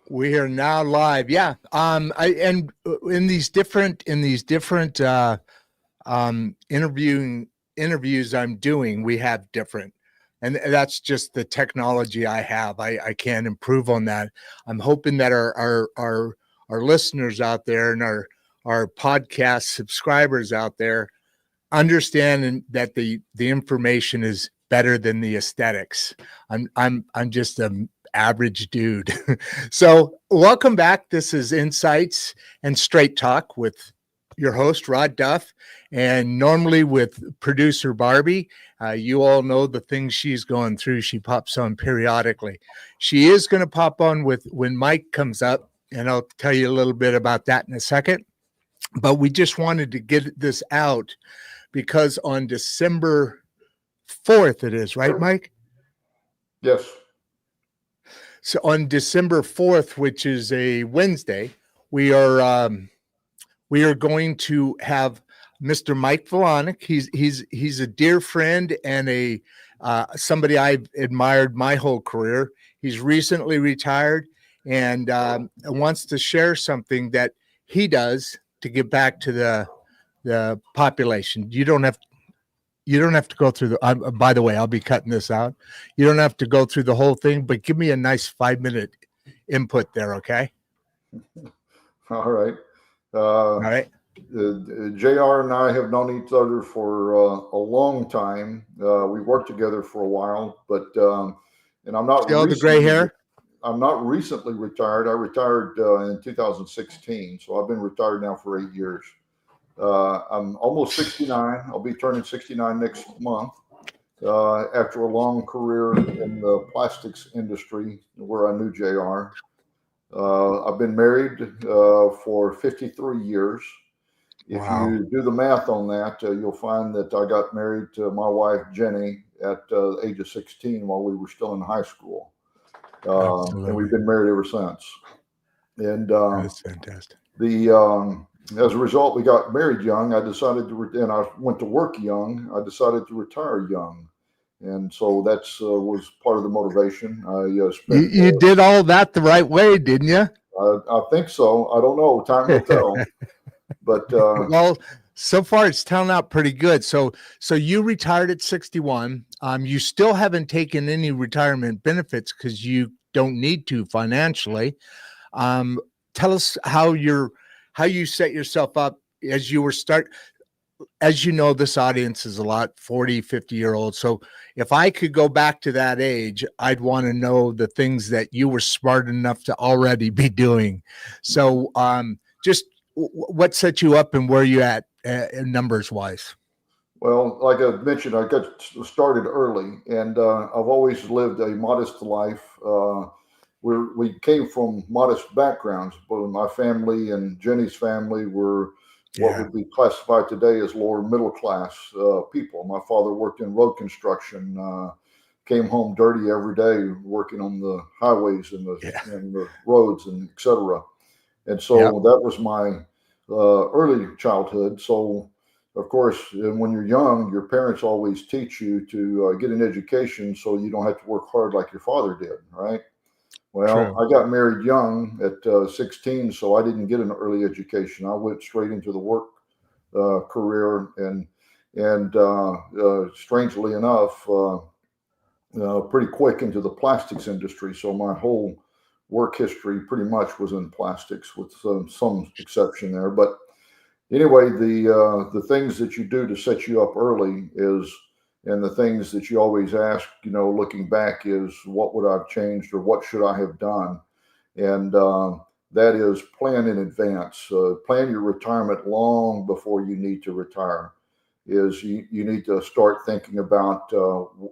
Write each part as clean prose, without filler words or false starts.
We are now live. Yeah. And in these different interviews I'm doing, we have different, and that's just the technology I have. I can't improve on that. I'm hoping that our listeners out there and our podcast subscribers out there understand that the information is better than the aesthetics. I'm just a average dude. So welcome back. This is Insights and Straight Talk with your host Rod Duff, and normally with producer Barbie. You all know the things she's going through. She pops on periodically. She is going to pop on with when Mike comes up, and I'll tell you a little bit about that in a second. But we just wanted to get this out because on December 4th, it is, right, Mike? Yes. So on December 4th, which is a Wednesday, we are going to have Mr. Mike Volanic. He's a dear friend and a somebody I've admired my whole career. He's recently retired and wants to share something that he does to give back to the population. You don't have to go through the, by the way, I'll be cutting this out. You don't have to go through the whole thing, but give me a nice 5-minute input there. Okay. All right. All right. JR and I have known each other for a long time. We worked together for a while, but, and I'm not still the gray hair. I'm not recently retired. I retired in 2016. So I've been retired now for 8 years. I'm almost 69. I'll be turning 69 next month. After a long career in the plastics industry where I knew JR. I've been married for 53 years. If you do the math on that, you'll find that I got married to my wife, Jenny, at the age of 16 while we were still in high school. And we've been married ever since. And that's fantastic. As a result, we got married young. I decided and I went to work young. I decided to retire young. And so that's was part of the motivation. You did all that the right way, didn't you? I think so. I don't know. Time will tell. But well, so far it's turning out pretty good. So you retired at 61. You still haven't taken any retirement benefits because you don't need to financially. Tell us how you set yourself up as you were as you know, this audience is a lot 40, 50-year-olds. So if I could go back to that age, I'd want to know the things that you were smart enough to already be doing. So just what set you up and where you at numbers wise? Well, like I mentioned, I got started early and I've always lived a modest life. We came from modest backgrounds, but my family and Jenny's family were what would be classified today as lower middle class people. My father worked in road construction, came home dirty every day, working on the highways and the roads and et cetera. And so that was my early childhood. So, of course, when you're young, your parents always teach you to get an education so you don't have to work hard like your father did, right? Well, true. I got married young at 16, so I didn't get an early education. I went straight into the work career, and strangely enough, pretty quick into the plastics industry. So my whole work history pretty much was in plastics, with some exception there. But anyway, the things that you do to set you up early and the things that you always ask, looking back, is what would I have changed or what should I have done? And that is plan in advance. Plan your retirement long before you need to retire. You need to start thinking about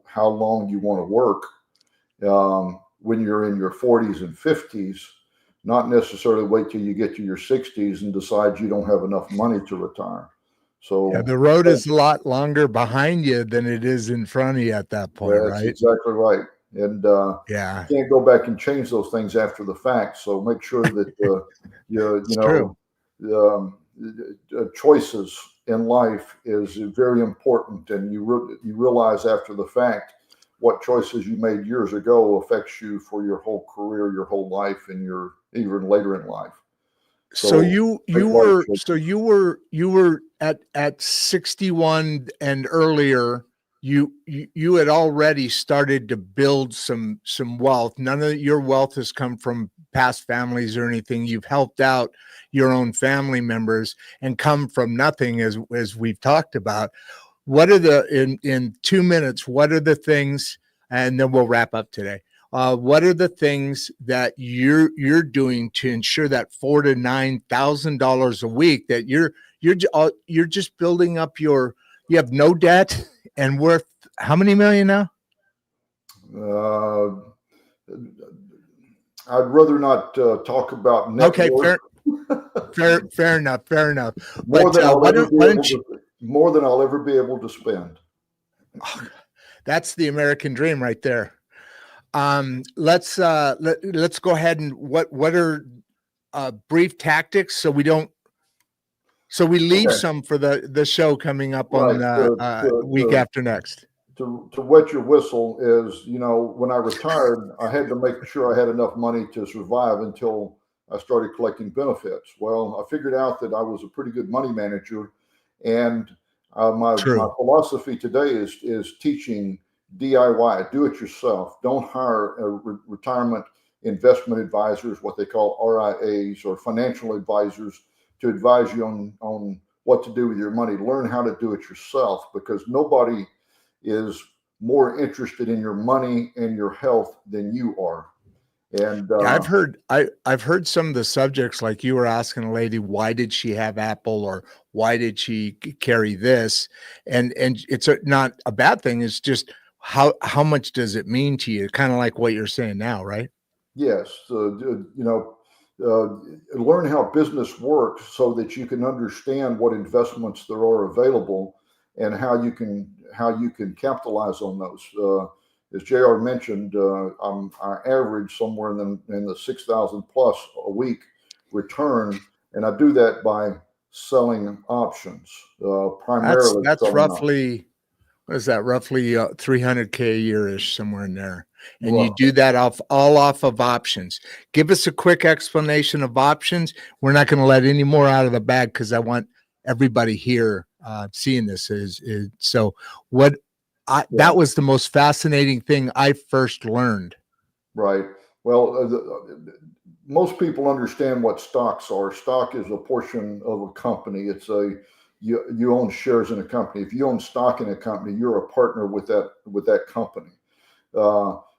how long you want to work when you're in your 40s and 50s, not necessarily wait till you get to your 60s and decide you don't have enough money to retire. So the road is a lot longer behind you than it is in front of you at that point, right? That's exactly right. And you can't go back and change those things after the fact. So make sure that choices in life is very important, and you realize after the fact what choices you made years ago affects you for your whole career, your whole life, and your even later in life. So you were at 61 and earlier. You had already started to build some wealth. None of your wealth has come from past families or anything. You've helped out your own family members and come from nothing, as we've talked about. What are in 2 minutes? What are the things? And then we'll wrap up today. What are the things that you're doing to ensure that $4,000 to $9,000 a week that you're just building up you have no debt and worth how many million now? I'd rather not talk about net Okay, worth. fair enough. More But more than I'll ever be able to spend. That's the American dream right there. Let's go ahead and what are brief tactics so we leave some for the show coming up on week after next. To wet your whistle is, when I retired, I had to make sure I had enough money to survive until I started collecting benefits. Well, I figured out that I was a pretty good money manager, and my philosophy today is teaching DIY, do it yourself. Don't hire retirement investment advisors, what they call RIAs, or financial advisors to advise you on what to do with your money. Learn how to do it yourself, because nobody is more interested in your money and your health than you are. And I've heard some of the subjects, like you were asking a lady, why did she have Apple, or why did she carry this? And it's not a bad thing. It's just how much does it mean to you? Kind of like what you're saying now, right? Yes. Learn how business works so that you can understand what investments there are available and how you can capitalize on those. As JR mentioned, I average somewhere in the 6,000 plus a week return, and I do that by selling options primarily. That's roughly, what is that? Roughly 300K a year-ish, somewhere in there. And you do that all off of options. Give us a quick explanation of options. We're not going to let any more out of the bag because I want everybody here seeing this. So what? That was the most fascinating thing I first learned. Right. Well, most people understand what stocks are. Stock is a portion of a company. It's you own shares in a company. If you own stock in a company, you're a partner with that company.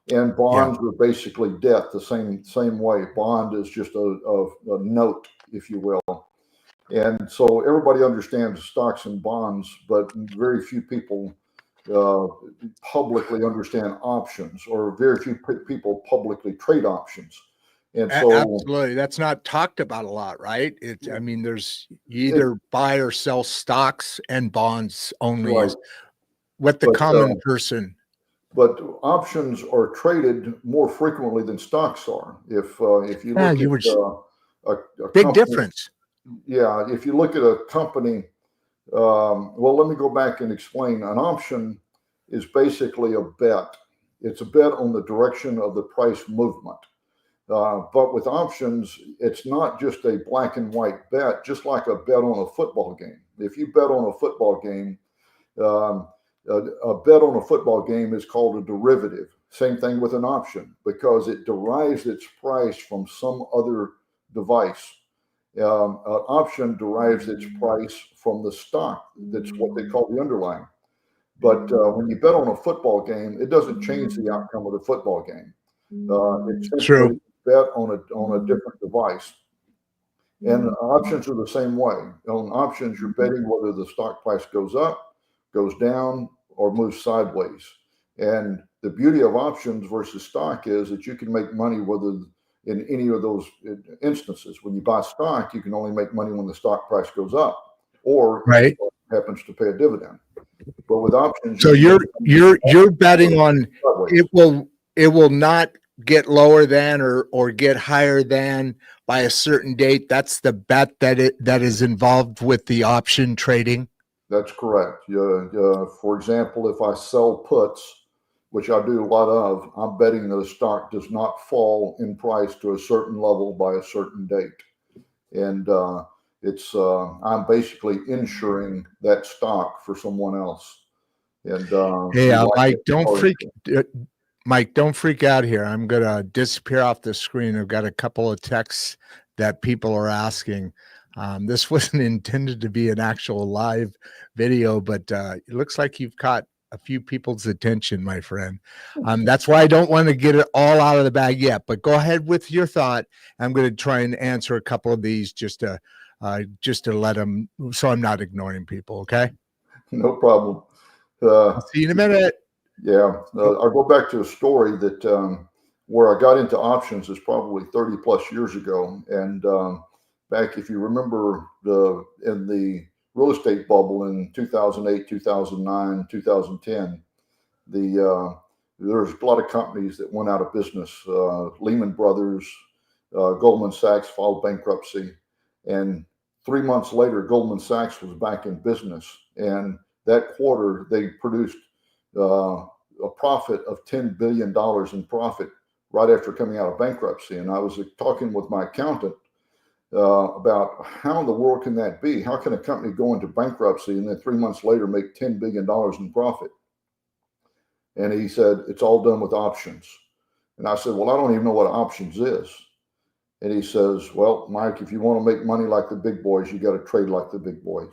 And bonds are basically debt the same way. Bond is just a note, if you will. And so everybody understands stocks and bonds, but very few people publicly understand options, or very few people publicly trade options. And so absolutely, that's not talked about a lot, right? I mean, there's you either buy or sell stocks and bonds only, is what the common person. But options are traded more frequently than stocks are. If you look at a big company, difference. Yeah, if you look at a company, well, let me go back and explain. An option is basically a bet. It's a bet on the direction of the price movement. But with options, it's not just a black and white bet, just like a bet on a football game. If you bet on a football game, a bet on a football game is called a derivative. Same thing with an option, because it derives its price from some other device. An option derives its price from the stock. That's what they call the underlying. But when you bet on a football game, it doesn't change the outcome of the football game. It's simply bet on a different device. And options are the same way. On options, you're betting whether the stock price goes up, goes down, or moves sideways. And the beauty of options versus stock is that you can make money whether in any of those instances. When you buy stock, you can only make money when the stock price goes up, or happens to pay a dividend. But with options, so you're betting on it will not get lower than or get higher than by a certain date. That's the bet that is involved with the option trading. That's correct. For example, if I sell puts which I do a lot of, I'm betting that a stock does not fall in price to a certain level by a certain date. And I'm basically insuring that stock for someone else. And Hey, we like Mike, it. Mike, don't freak out here. I'm gonna disappear off the screen. I've got a couple of texts that people are asking. This wasn't intended to be an actual live video, but it looks like you've caught a few people's attention, my friend. That's why I don't want to get it all out of the bag yet. But go ahead with your thought. I'm going to try and answer a couple of these just to let them, so I'm not ignoring people. Okay. No problem. I'll see you in a minute. Yeah, I'll go back to a story that where I got into options is probably 30 plus years ago. And back, if you remember, in the real estate bubble in 2008, 2009, 2010, there's a lot of companies that went out of business. Lehman Brothers, Goldman Sachs filed bankruptcy, and 3 months later, Goldman Sachs was back in business. And that quarter, they produced a profit of $10 billion in profit right after coming out of bankruptcy. And I was talking with my accountant about how in the world can that be? How can a company go into bankruptcy and then 3 months later make $10 billion in profit? And he said, it's all done with options. And I said, well, I don't even know what options is. And he says, well, Mike, if you want to make money like the big boys, you got to trade like the big boys.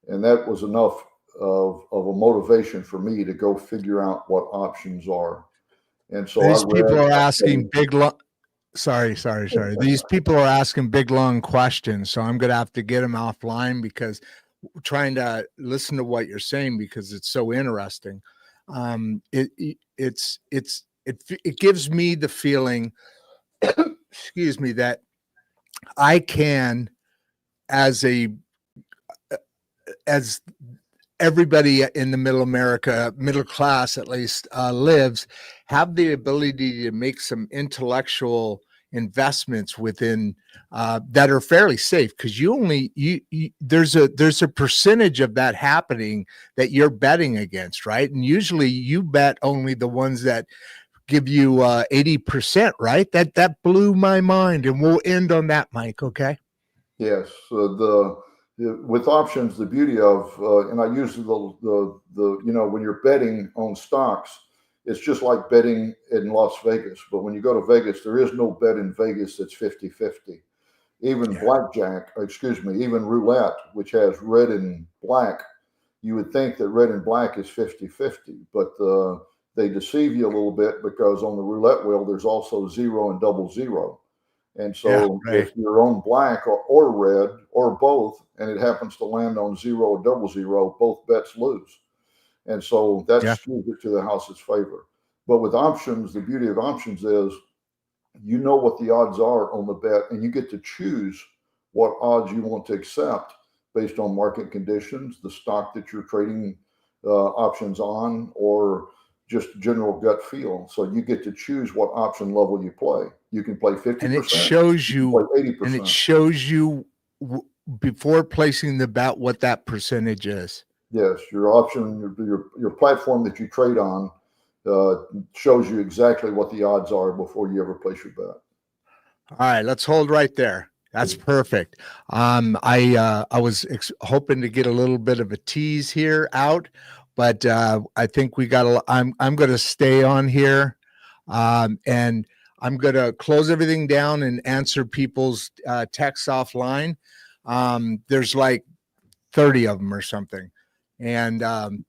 And that was enough of a motivation for me to go figure out what options are. And so these people are asking These people are asking big, long questions. So I'm going to have to get them offline because trying to listen to what you're saying because it's so interesting. It gives me the feeling, excuse me, that I can, as everybody in the middle class at least, lives, have the ability to make some intellectual investments within that are fairly safe, because there's a percentage of that happening that you're betting against, right? And usually you bet only the ones that give you 80%, right? That blew my mind, and we'll end on that, Mike. Okay. Yes, with options, the beauty of and I use the when you're betting on stocks, it's just like betting in Las Vegas. But when you go to Vegas, there is no bet in Vegas that's 50-50. Even blackjack, even roulette, which has red and black, you would think that red and black is 50-50, but they deceive you a little bit because on the roulette wheel, there's also 0 and double 0. And so if you're on black or red or both, and it happens to land on 0 or double 0, both bets lose. And so that skews it to the house's favor. But with options, the beauty of options is you know what the odds are on the bet, and you get to choose what odds you want to accept based on market conditions, the stock that you're trading options on, or just general gut feel. So you get to choose what option level you play. You can play 50%. And it shows you 80%. And it shows you before placing the bet what that percentage is. Yes, your option, your platform that you trade on shows you exactly what the odds are before you ever place your bet. All right, let's hold right there. That's perfect. I was hoping to get a little bit of a tease here out, but I think we got. I'm going to stay on here, and I'm going to close everything down and answer people's texts offline. There's like 30 of them or something. And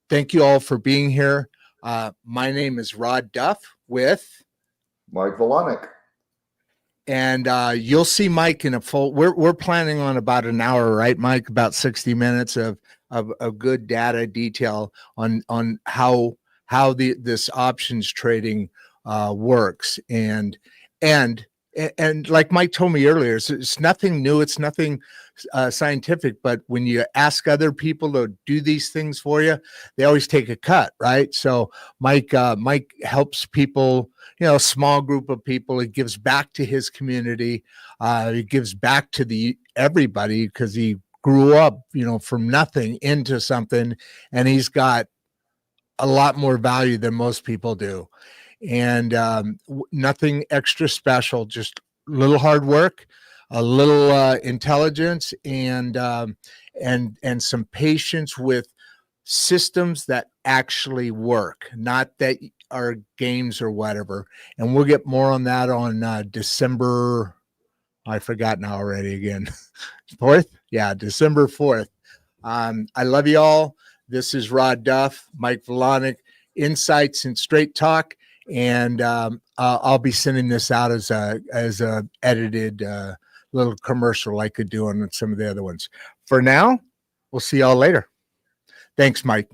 thank you all for being here. My name is Rod Duff with Mike Volanic. And you'll see Mike in a full. We're planning on about an hour, right, Mike? About 60 minutes of good data detail on how this options trading works, and like Mike told me earlier, it's nothing new. It's nothing scientific. But when you ask other people to do these things for you, they always take a cut, right? So Mike helps people. A small group of people. It gives back to his community. It gives back to everybody because he grew up, from nothing into something, and he's got a lot more value than most people do. And nothing extra special, just a little hard work, a little intelligence, and some patience with systems that actually work, not that are games or whatever. And we'll get more on that on December. I forgot now already again. 4th? Yeah, December 4th. I love you all. This is Rod Duff, Mike Volonic, Insights and Straight Talk. And I'll be sending this out as a edited little commercial I could do on some of the other ones. For now, we'll see y'all later. Thanks, Mike.